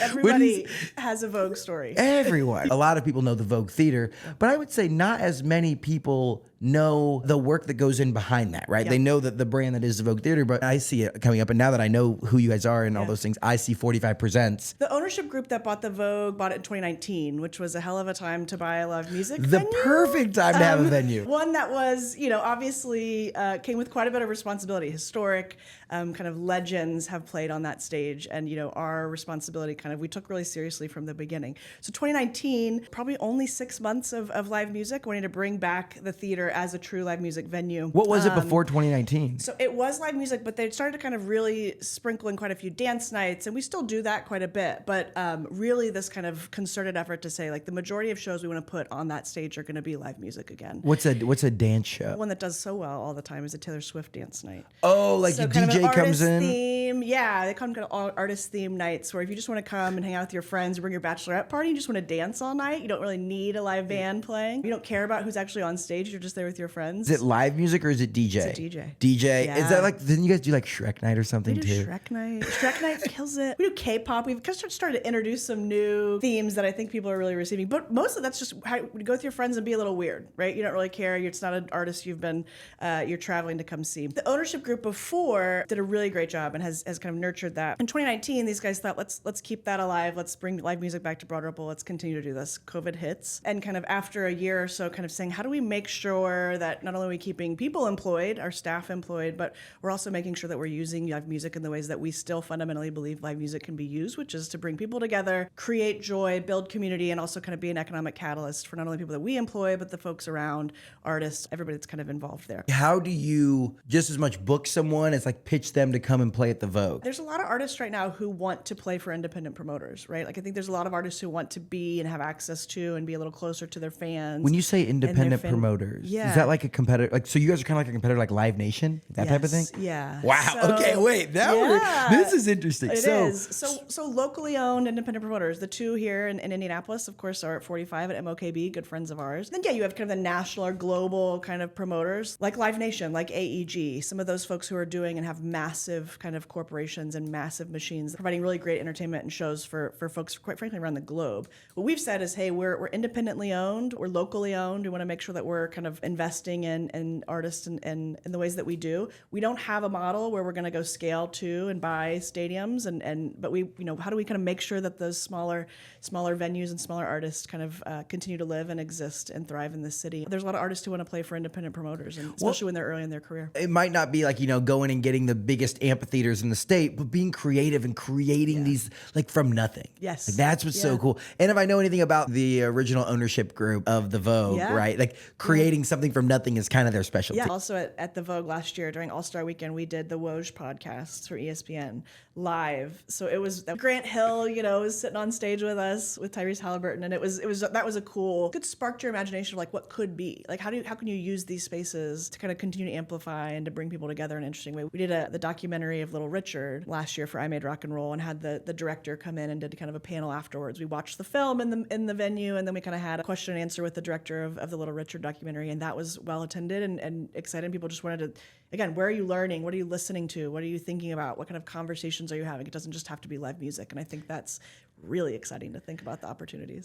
Everybody has a Vogue story. Everyone. A lot of people know the Vogue Theater, but I would say not as many people know the work that goes in behind that, right? Yeah. They know that the brand that is the Vogue Theater, but I see it coming up. And now that I know who you guys are and all those things, I see 45 Presents. The ownership group that bought the Vogue bought it in 2019, which was a hell of a time to buy a live music The venue. perfect time to have a venue. One that was, obviously came with quite a bit of responsibility. Historic kind of legends have played on that stage. And, our responsibility we took really seriously from the beginning. So 2019, probably only 6 months of live music, wanting to bring back the theater as a true live music venue. What was it before 2019? So it was live music, but they started to kind of really sprinkle in quite a few dance nights, and we still do that quite a bit. But really this kind of concerted effort to say, the majority of shows we want to put on that stage are going to be live music again. What's a dance show? One that does so well all the time is a Taylor Swift dance night. Oh, So the kind of an DJ comes artist in? theme. Yeah, they come kind of all artist theme nights where if you just want to come and hang out with your friends, or bring your bachelorette party, you just want to dance all night. You don't really need a live band playing. You don't care about who's actually on stage. You're just there with your friends. Is it live music or is it DJ? It's a DJ. DJ. Yeah. Is that didn't you guys do Shrek Night or something We do too? Shrek Night. Shrek Night kills it. We do K-pop. We've kind of started to introduce some new themes that I think people are really receiving. But mostly that's just how you go with your friends and be a little weird, right? You don't really care. It's not an artist you're traveling to come see. The ownership group before did a really great job and has kind of nurtured that. In 2019, these guys thought, let's keep that alive. Let's bring live music back to Broad Ripple. Let's continue to do this. COVID hits. And kind of after a year or so, kind of saying, how do we make sure that not only are we keeping people employed, our staff employed, but we're also making sure that we're using live music in the ways that we still fundamentally believe live music can be used, which is to bring people together, create joy, build community, and also kind of be an economic catalyst for not only people that we employ, but the folks around, artists, everybody that's kind of involved there. How do you just as much book someone as pitch them to come and play at the Vogue? There's a lot of artists right now who want to play for independent promoters, right? I think there's a lot of artists who want to be and have access to and be a little closer to their fans. When you say independent promoters, is that like a competitor? So you guys are kind of like a competitor, like Live Nation, that type of thing? Yeah. Wow. So, okay. Wait. This is interesting. It is. So locally owned independent promoters. The two here in Indianapolis, of course, are at 45 at MOKB, good friends of ours. Then you have kind of the national or global kind of promoters like Live Nation, like AEG. Some of those folks who are doing and have massive kind of corporations and massive machines providing really great entertainment and shows for folks, quite frankly, around the globe. What we've said is, hey, we're independently owned, we're locally owned. We want to make sure that we're kind of investing in artists and in the ways that we do. We don't have a model where we're going to go scale to and buy stadiums, but we, how do we kind of make sure that those smaller venues and smaller artists kind of continue to live and exist and thrive in this city? There's a lot of artists who want to play for independent promoters, and especially when they're early in their career. It might not be going and getting the biggest amphitheaters in the state, but being creative and creating these from nothing. Yes. That's what's so cool. And if I know anything about the original ownership group of the Vogue, right? Creating something from nothing is kind of their specialty. Yeah. Also at the Vogue last year during All-Star Weekend, we did the Woj podcast for ESPN live. So it was Grant Hill, was sitting on stage with us with Tyrese Halliburton, and that was a cool. It sparked your imagination of what could be. How can you use these spaces to kind of continue to amplify and to bring people together in an interesting way? We did the documentary of Little Richard last year for I Made Rock and Roll, and had the director come in and did kind of a panel afterwards. We watched the film in the venue, and then we kind of had a question and answer with the director of the Little Richard documentary, and that was well attended and exciting. People just wanted to, again, where are you learning? What are you listening to? What are you thinking about? What kind of conversations are you having? It doesn't just have to be live music, and I think that's really exciting to think about the opportunities.